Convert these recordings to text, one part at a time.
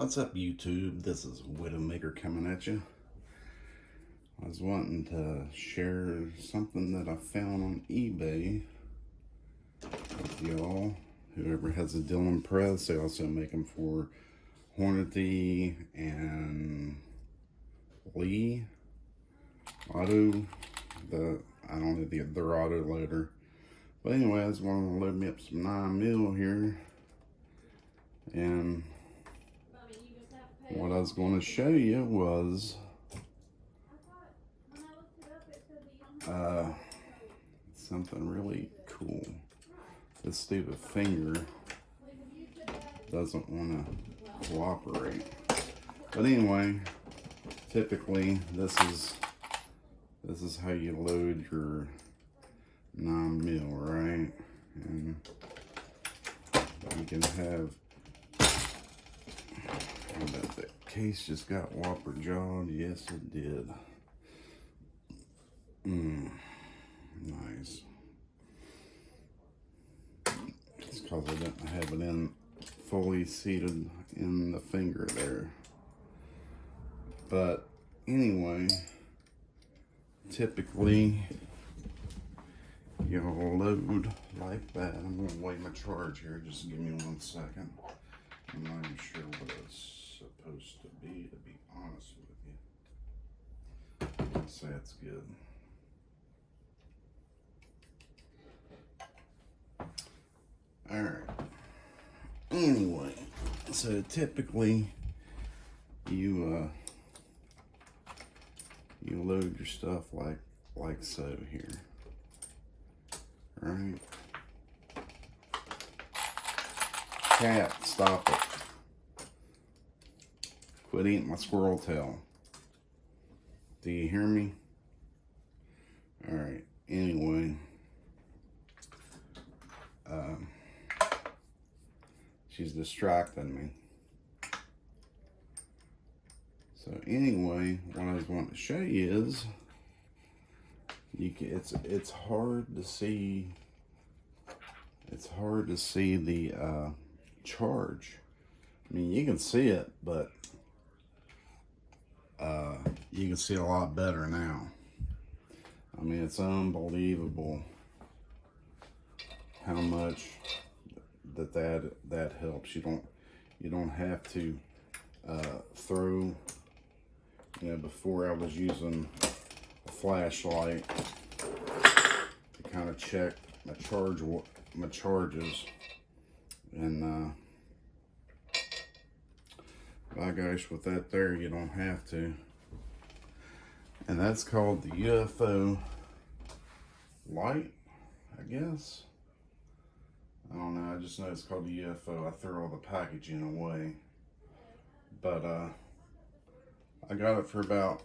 What's up, YouTube? This is Widowmaker coming at you. I was wanting to share something that I found on eBay with y'all. Whoever has a Dillon press, they also make them for Hornady and Lee Auto. I don't know their auto loader. But anyway, I was wanting to load me up some 9mm here, and what I was going to show you was something really cool. This stupid finger doesn't want to cooperate. But anyway, typically this is how you load your 9mm, right? And you can have, I bet that case just got whopper jawed. Yes, it did. Nice. It's because I didn't have it in fully seated in the finger there. But anyway, typically you'll load like that. I'm going to weigh my charge here. Just give me 1 second. I'm not even sure what it's supposed to be honest with you. Let's say it's good. Alright. Anyway, so typically you load your stuff like so here. Right? Cat, stop it. Quit eating my squirrel tail. Do you hear me? Alright, anyway. She's distracting me. So anyway, what I was wanting to show you is it's hard to see. It's hard to see the charge. I mean, you can see it, but you can see a lot better now. I mean, it's unbelievable how much that helps. You don't have to throw. You know, before I was using a flashlight to kind of check my charges, and by gosh, with that there, you don't have to. And that's called the UFO Light, I guess. I don't know, I just know it's called the UFO. I threw all the packaging away. But I got it for about,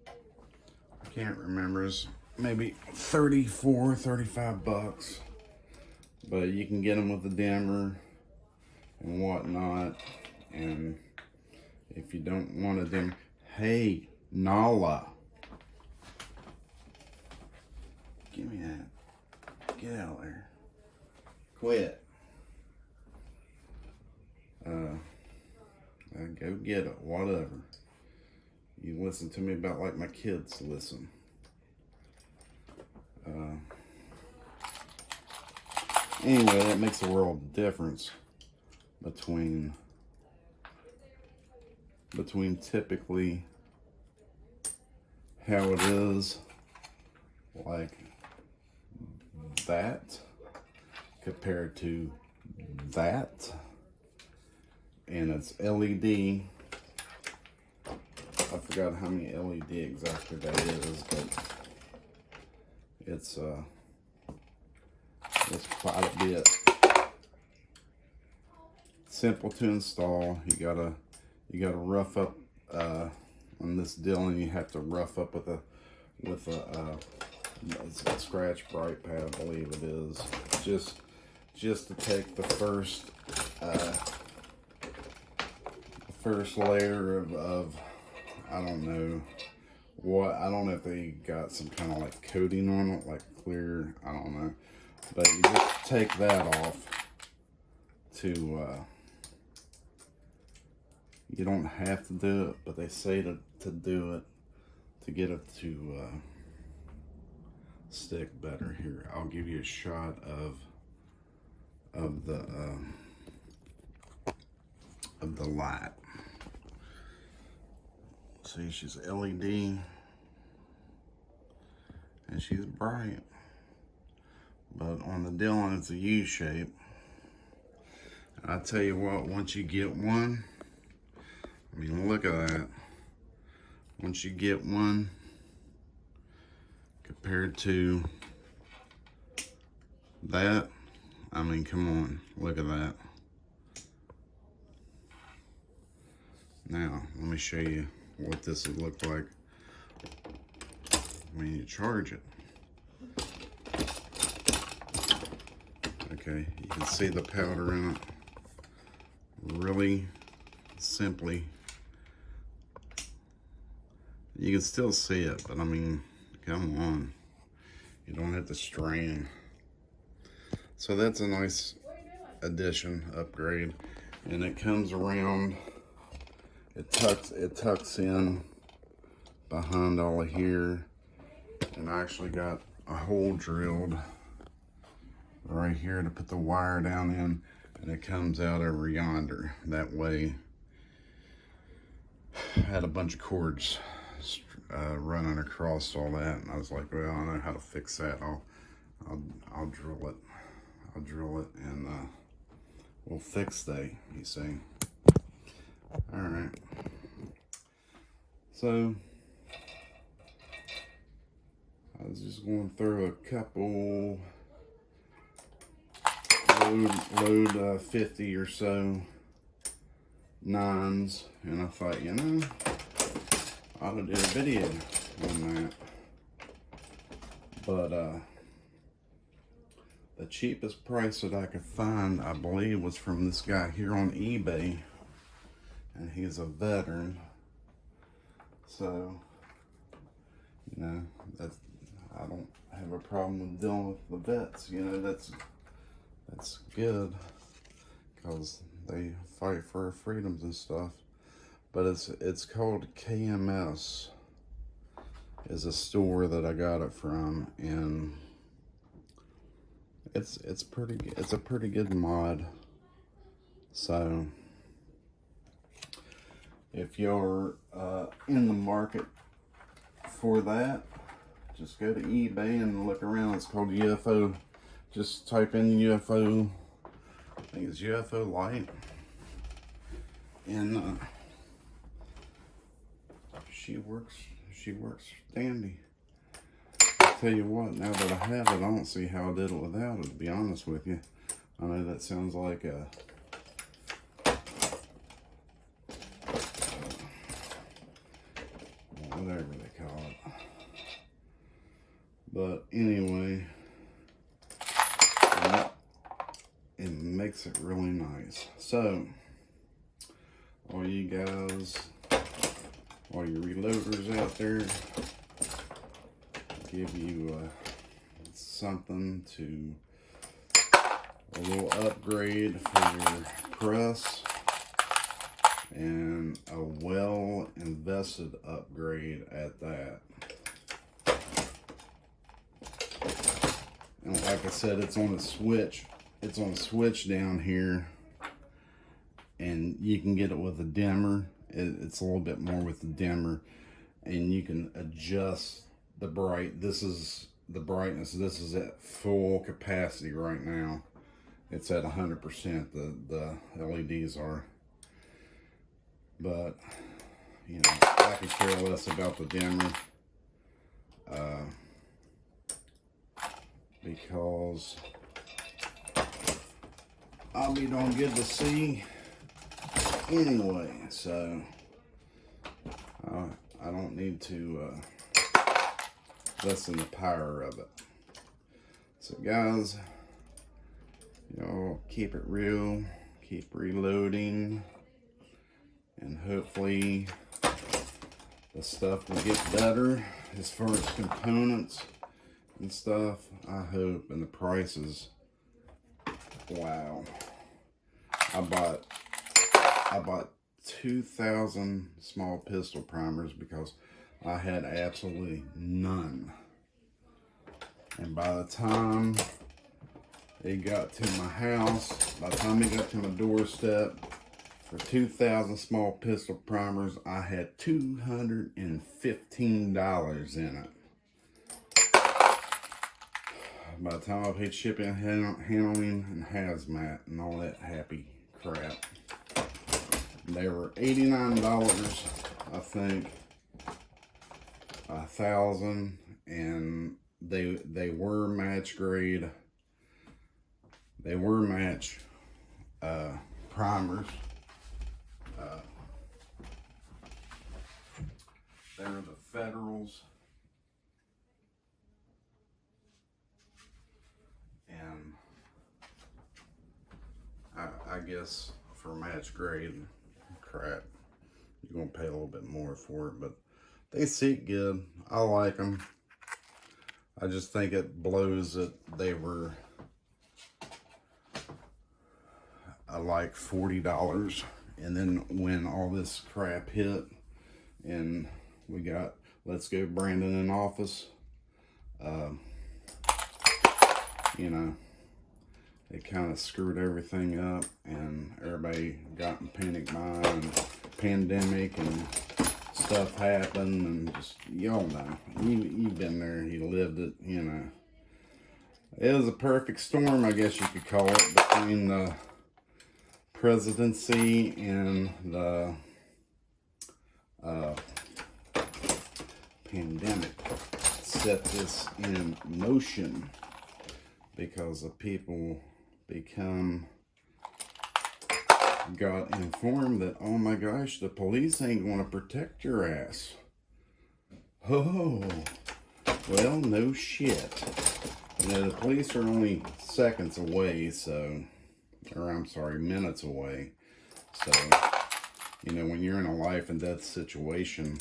I can't remember, it's maybe 34, 35 bucks. But you can get them with a dimmer and whatnot. And if you don't want a dimmer, hey, Nala, give me that. Get out of there. Quit. Go get it, whatever. You listen to me about like my kids listen. Anyway, that makes a world of difference between typically how it is like that compared to that. And it's LED. I forgot how many LED exactly that is, but it's quite a bit. Simple to install. You gotta rough up on this Dillon. You have to rough up with a scratch bright pad, I believe it is. Just to take the first layer of I don't know what, I don't know if they got some kind of like coating on it, like clear, I don't know. But you just take that off to You don't have to do it, but they say to do it to get it to stick better. Here, I'll give you a shot of the light. See, she's LED and she's bright, but on the Dillon it's a U shape. I tell you what, once you get one, I mean, look at that. Once you get one, compared to that, I mean, come on, look at that. Now, let me show you what this would look like when you charge it. Okay, you can see the powder in it. Really simply. You can still see it, but I mean, come on. You don't have to strain. So that's a nice addition, upgrade. And it comes around, it tucks in behind all of here. And I actually got a hole drilled right here to put the wire down in, and it comes out over yonder. That way, I had a bunch of cords running across all that, and I was like, well, I know how to fix that. I'll drill it. I'll drill it, and we'll fix that, you see. All right. So I was just going through a couple load 50 or so 9s, and I thought, you know, I ought to do a video on that. But the cheapest price that I could find, I believe, was from this guy here on eBay, and he's a veteran. So, you know, that's, I don't have a problem with dealing with the vets. You know, that's good, because they fight for our freedoms and stuff. But it's called KMS, is a store that I got it from, and it's a pretty good mod. So if you're in the market for that, just go to eBay and look around. It's called UFO. Just type in UFO. I think it's UFO Light, and she works dandy. I'll tell you what, now that I have it, I don't see how I did it without it, to be honest with you. I know that sounds like a whatever they call it. But anyway, it makes it really nice. So, all you guys, all your reloaders out there, give you something to, a little upgrade for your press, and a well invested upgrade at that. And like I said, it's on a switch. It's on a switch down here, and you can get it with a dimmer. It's a little bit more with the dimmer, and you can adjust the this is the brightness. This is at full capacity right now. It's at 100%. The LEDs are, but you know, I could care less about the dimmer, because I'll be darn good to see anyway. So I don't need to lessen the power of it. So guys, y'all keep it real, keep reloading, and hopefully the stuff will get better as far as components and stuff. I hope. And the prices, wow. I bought 2,000 small pistol primers because I had absolutely none. And by the time it got to my house, by the time it got to my doorstep, for 2,000 small pistol primers, I had $215 in it. By the time I paid shipping, handling, and hazmat, and all that happy crap, they were $89, I think, 1,000, and they were match grade. They were match primers. They were the Federals. And I guess for match grade crap, you're gonna pay a little bit more for it, but they seat good. I like them. I just think it blows that they were like $40, and then when all this crap hit and we got Let's Go Brandon in office, you know, it kind of screwed everything up, and everybody got in panic buying, and pandemic and stuff happened, and just, y'all know, you've been there, you lived it, you know. It was a perfect storm, I guess you could call it, between the presidency and the pandemic. Set this in motion because the people got informed that, oh my gosh, the police ain't going to protect your ass. Oh, well, no shit. You know, the police are only seconds away, so, or I'm sorry, minutes away. So, you know, when you're in a life and death situation,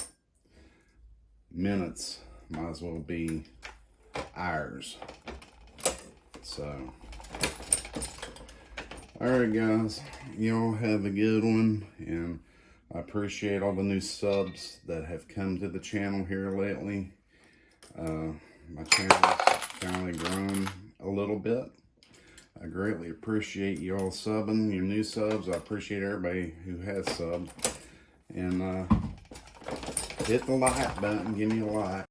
minutes might as well be hours. So, alright guys, y'all have a good one, and I appreciate all the new subs that have come to the channel here lately. My channel's finally grown a little bit. I greatly appreciate y'all subbing, your new subs. I appreciate everybody who has subbed. And hit the like button, give me a like.